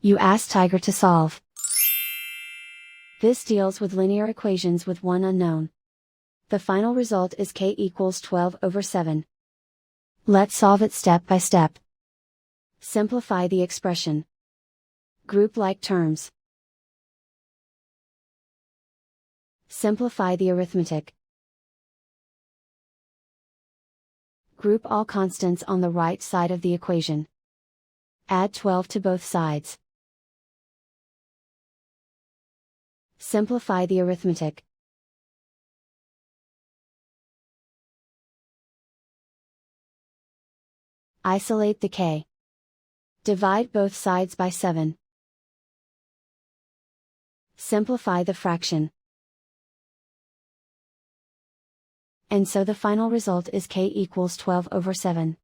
You ask Tiger to solve. This deals with linear equations with one unknown. The final result is k equals 12/7. Let's solve it step by step. Simplify the expression. Group like terms. Simplify the arithmetic. Group all constants on the right side of the equation. Add 12 to both sides. Simplify the arithmetic. Isolate the k. Divide both sides by 7. Simplify the fraction. And so the final result is k equals 12/7.